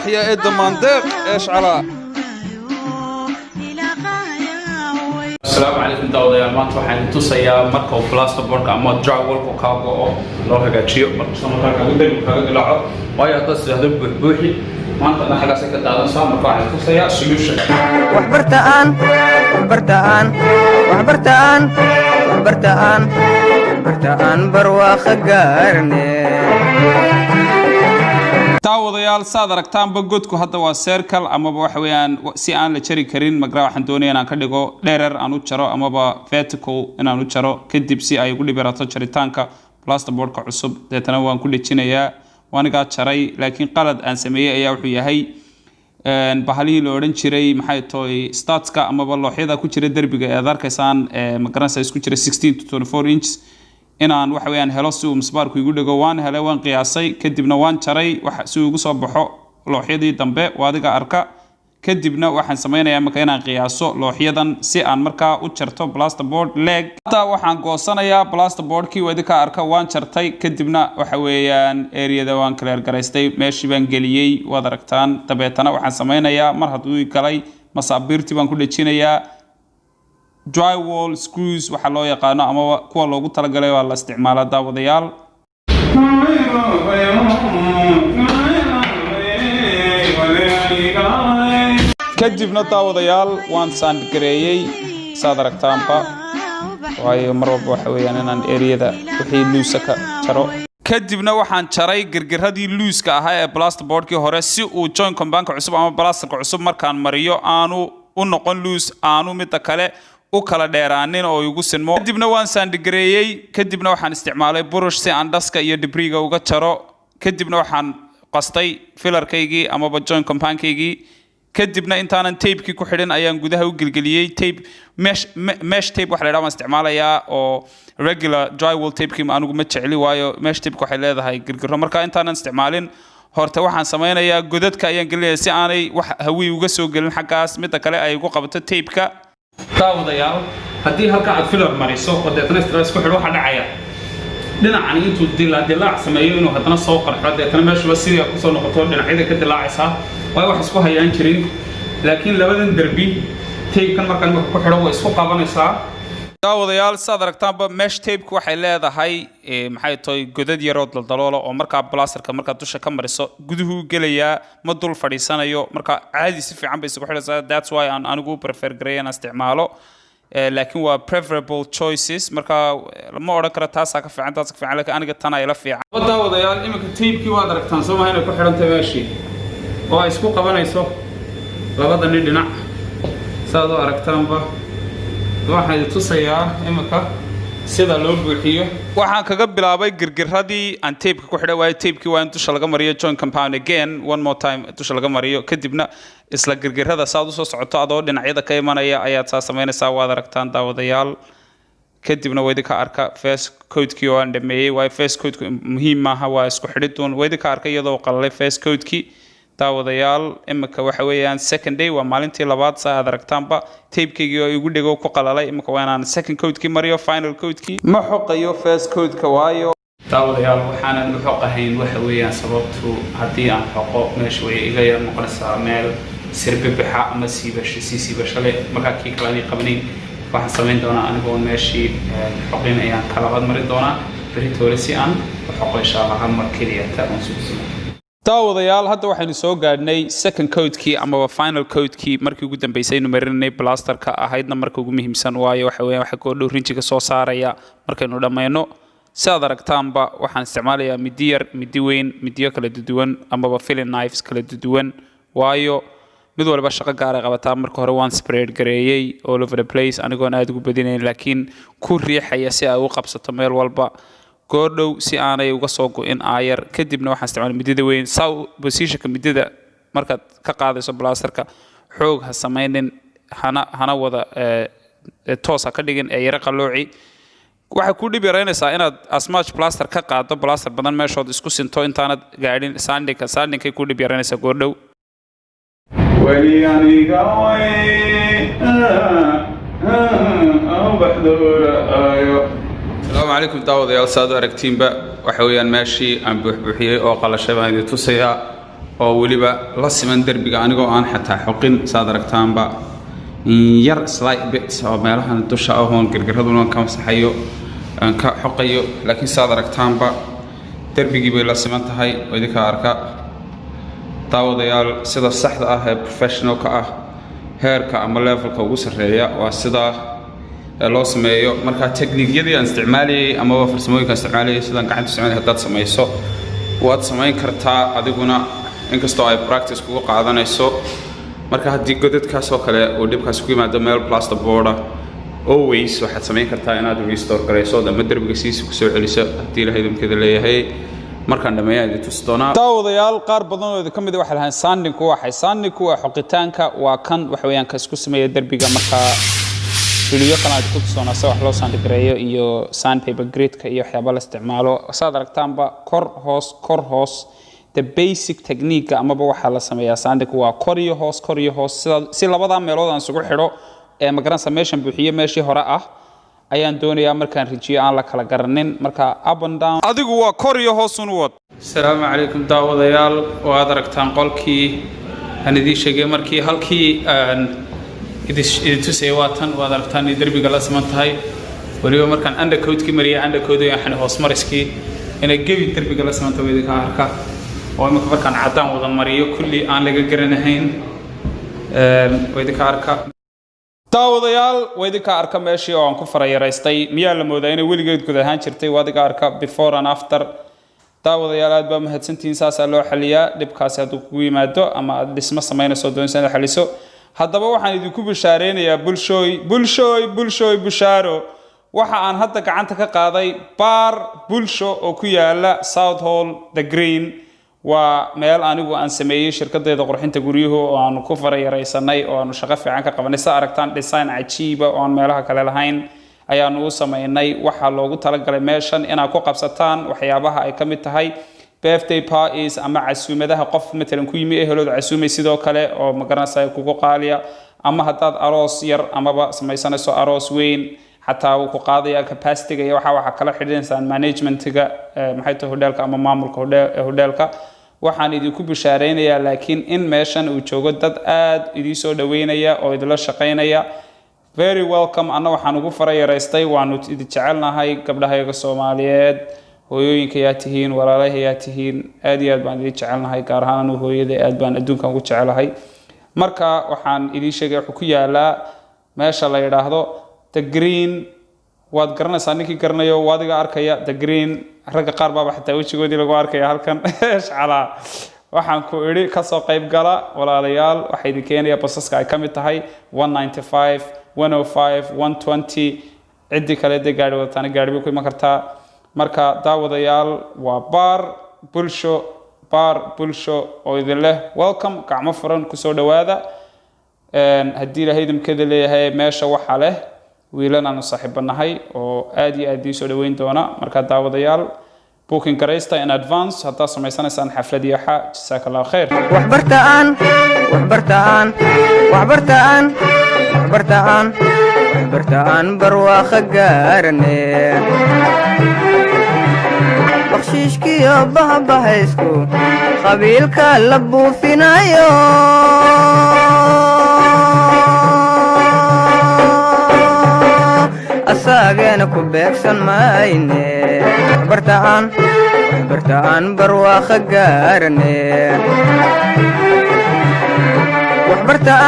يا إد مندق إيش على السلام عليكم داوديال maanta waxaan tusayaa marka uu plasterboard ama drywall ka qabo loo hagaajiyo marka soo marka uu dib kaga dilaaco way aad sida buuxi maanta ana xagaas ka daadan soo marka waxaan tusayaa solution waxbartaan barwaaqo gaarne daawadayaal saad aragtaanba godku hadda waa circle amaba waxa weeyaan si aan la jari karin magra waxaan doonayaa inaan ka dhigo dherer aan u jaro amaba vertical inaan u jaro kadib si ay ugu dhibirato jaritaanka plasterboardka cusub deetana waan ku dhajinayaa waaniga jaray laakiin qalad aan sameeyay ayaa wuxuu yahay bahalihii la oran jiray maxay tahay statska amaba looxyada ku jira darbiga ee arkaysaan magaranaysa isku jira 16 to 24 inches inaan waxa weeyaan helo si uu misbaarku igu dhigo waan helay waan qiyaasay kadibna waan jaray waxa si uu ugu soo baxo looxyadii dambe waadiga arka kadibna waxaan sameeynayaa marka inaan qiyaaso looxyadan si aan markaa u jarto plasterboard leg hadda waxaan goosanayaa plasterboardkii waadiga arka waan jartay kadibna waxa weeyaan areada waan clear garaystay meeshii baan geliyay waad aragtaan dabeetana waxaan sameynayaa mar hadduu galay masaabiirtii baan ku dhajinayaa drywall screws waxa loo yaqaano ama kuwa loogu talagalay waa la isticmaalaa daawadayaal kadibna daawadayaal waan sand gareeyay saad aragtaanba waayo mar walba waxa weeyaan inaan areada wixii loose ka jaro kadibna waxaan jaray girgiradii loose-ka ahaa ee plasterboardkii hore si uu joint compound-ka cusub ama plasterka cusub markaan mariyo aanu u noqon loose aanu mid kale u kala dheeraanin oo igu sinmo kadibna waan sandigareeyay kadibna waxaan isticmaalay brush si aan dhaska iyo debris-ga uga jaro kadibna waxaan qastay fillerkaygii ama joint compound-kaygii kadibna intaanan tape-kii ku xidhin ayaan gudaha u gelgeliyay tape mesh tape waxa la yiraahdaa isticmaalayaa oo regular drywall tape-kii anigu ma jecli waayo mesh tape-ku waxay leedahay girgiro marka intaanan isticmaalin horta waxaan sameynayaa godadka ayaan gelinayaa si aanay wax hawi uga soo gelin xaggaas mid kale ay ugu qabato tape-ka daawadayaal haddii halka aad filler mariso oo deetana stress ku xidho waxa dhacaya dhinacan intuu dilaac sameeyo inuu haddana soo qarxo deetana meeshuba sidii ku soo noqoto dhinacyada ka dilaacaysa way wax isku hayaan jirin laakiin labadan derbi tape-kan markaan ku xidho way isku qabanaysaa daawadayaal saad aragtaanba mesh tape-ku waxay leedahay maxay tahay godad yar oo daldaloolo oo markaa plasterka markaa dusha ka mariso guduhu gelayaa ma dul fadhiisanayo markaa caadi si fiican bay isugu xidhaysaa that's why aan anigu prefer gareeyay inaan isticmaalo laakiin waa preferable choices markaa lama odhan karo taasaa ka fiican taas ka fiican laakiin aniga tan ay la fiican daawadayaal iminka tape-kii waad aragtaan soo maha inay ku xidhantahay meeshii oo ay isku qabanayso labada dhinac saad u aragtaanba waxaan tusayaa iminka sida loo buuxiyo waxaan kaga bilaabay girgiradii aan tape-ka ku xidhay waayo tape-kii waa in dusha laga mariyo joint compound again one more time dusha laga mariyo kadibna isla girgirada saad u soo socoto adoo dhinacyada ka imanaya ayaad saa samaynaysaa waad aragtaan daawadayaal kadibna waydi ka arka face code-kii oo aan dhameeyay waayo face code-ku muhiim maaha waa isku xidhidoon waydi ka arka iyadoo qalalay face code-kii daawadayaal imika waxa weeyaan second day waa maalintii labaad saad aragtaanba tape-kaygii oo igu dhigo ku qalalay imika waa inaan second code-kii mariyo final code-kii ma xoqayo first code-ka waayo daawadayaal waxaanan u xoqahayn waxa weeyaan sababtu haddii aan xoqo meesha way iga yar noqonaysaa meel sirbibixa ama siibasho leh markaa kii kale qabanayn waxaan samayn doonaa anigoo meeshii xoqin ayaan kalabaad mari doonaa beritoole si aan u xoqo insha allah hal mar keliya taagan sugsimo daawadayaal hadda waxaynu soo gaadhnay second code-kii ama final code-kii markii ugu dambeysay aynu marinay plasterka ahaydna marka ugu muhiimsan waayo waxa weeyaan waxa goodhow rinjiga soo saaraya markaynu dhammayno sidaad aragtaanba waxaan isticmaalayaa midi yar midi weyn midiyo kala duwan amaba filling knives kala duwan waayo mid walba shaqo gaar ah qabataa marka hore waan spread gareeyay all over the place anigoon aad ugu badinayn laakiin ku riixaya si ay u qabsato meel walba goordhow si aanay uga soo go'in aayar kadibna waxaan isticmaalay midida weyn saw positionka midida markaad ka qaadayso plasterka xoog ha samaynin hana wada toos ha ka dhigin ee yara qalooci waxa ku dhib yaraynaysaa inaad as much plaster ka qaado plaster badan meeshood isku sinto intaanad gaadhin sandingkay ku dhib yaraynaysaa goordhow weli aniga way السلام عليكم داوديال سادو aragtiinba waxa weeyaan meeshii aan buuxbuuxiyay oo qalashay baan idin tusayaa oo waliba la siman darbiga anigoo aan xataa xoqin saad aragtaanba yar slight bit oo meelahan dusha ah oo gargaraduna ka masaxayo aan ka xoqayo laakiin saad aragtaanba darbigii bay la siman tahay oo idinka arka daawadayaal sida saxda ah ee professional ka ah heerka ama levelka ugu sareeya waa sida loo sameeyo marka technique-yadii aan isticmaalay ama farsamooyinka isticmaalay sidaan gacanta isticmaalay haddaad samayso waad samayn kartaa adiguna inkastoo ay practice kugu qaadanayso marka haddii godadkaas oo kale oo dhibkaas ku yimaado meel plasterboard always waxaad samayn kartaa inaad restore garayso ama darbiga siisa ku soo celiso haddii la idinkeeda leeyahay markaan dhameeyaa idin tusi doonaa daawadayaal qaar badan oo idin ka mid ah waxa lahayn sanding-ku waa xoqitaanka waa kan wax weeyaan ka isku sameeya darbiga marka video kale aad ku tusoonaa wax loo sandgareeyo iyo sandpaper grid-ka iyo waxyaabo la isticmaalo saad aragtaanba kor hoos the basic technique ama waxa la sameeyaa sanding waa kor iyo hoos si labada meelood aan isugu xidho ee magaranaysa meeshan buuxiye meeshii hore ah ayaan doonayaa markaan rijiyo aan la kala garanin marka up and down adigu waa kor iyo hoos un wad assalaamu calaykum daawadayaal oo aad aragtaan qolkii aan idin sheegay markii halkii idin tusay waatan waad aragtaan in darbiga la siman tahay waliba markaan undercoat-kii mariyay undercoat waxaan hoos mariskii inay gebi darbiga la siman tahay idinka arka oo imika markaan cadaan wada mariyo kulli aan laga garanahayn idinka arka daawadayaal idinka arka meeshii oo aan ku farayaraystay miyaa la moodaa inay weligeed guud ahaan jirtay idinka arka before and after daawadayaal aad baa mahadsantihiin saasaa loo xaliyaa dhibkaasi hadduu kugu yimaado ama aad dhismo samaynayso doonaysa inaad xaliso haddaba waxaan idinku bishaareynaya bulshooy bushaaro waxa aan hadda gacanta ka qaaday bar bulsho oo ku yaala South Hall the Green waa meel anigu aan sameeyay shirkadeeda qurxinta guriyuhu oo aan ku farayaraysanay oo aan shaqo fiican ka qabanay sa aragtaan design cajiiba oo aan meelaha kale lahayn ayaan u sameynay waxa loogu talagalay meeshan inaad ku qabsataan waxyaabaha ay ka mid tahay birthday parties ama casuumadaha qof matalan ku yimi ehelooda casuumay sidoo kale oo magaranaysa kugu qaaliya ama hadaad aroos yar amaba samaysanayso aroos weyn xataa uu ku qaadaya capacity-ga iyo waxa kala xidhiidhsan management-ga maxay tahay hotelka ama maamulka hotelka waxaan idinku bishaareynaya laakiin in meeshan uu joogo dad aad idin soo dhaweynaya oo idin la shaqeynaya very welcome ana waxaan ugu farayaraystay waanu idin jecelnahay gabdhaha Soomaaliyeed hooyooyinka yaa tihiin walaalaha yaa tihiin aad iyo aad baan idin jecelnahay gaar ahaan hooyada aad baan adduunka ugu jecelahay marka waxaan idin sheegay wuxuu ku yaalaa meesha la yiraahdo the Green waad garanaysaa ninkii garanayo waadiga arkaya the Green ragga qaar baa xataa wajigoodii lagu arkaya halkan shacala waxaan ku iri ka soo qayb gala walaalayaal waxa idin keenaya basaska ay ka mid tahay 195 105 120 cidii kale de gaari wadtaan gaari ku iman kartaa marka daawadayaal waa bar bulsho oo idin leh welcome gacmo furan ku soo dhawaada haddii ilaahay idinkeeda leeyahay meesha waxa leh wiilan aan saaxiibanahay oo aad iyo aad soo dhaweyn doona marka daawadayaal booking garaysta in advance hatta samaysanaysan xaflad iyo jazakallahu khair waxbartaan barwaaqo gaarne bakshiishkiyo bahabahaysku qabiilka la buufinayo asaageena ku beegsan mayne waxbartaan barwaaqo gaarne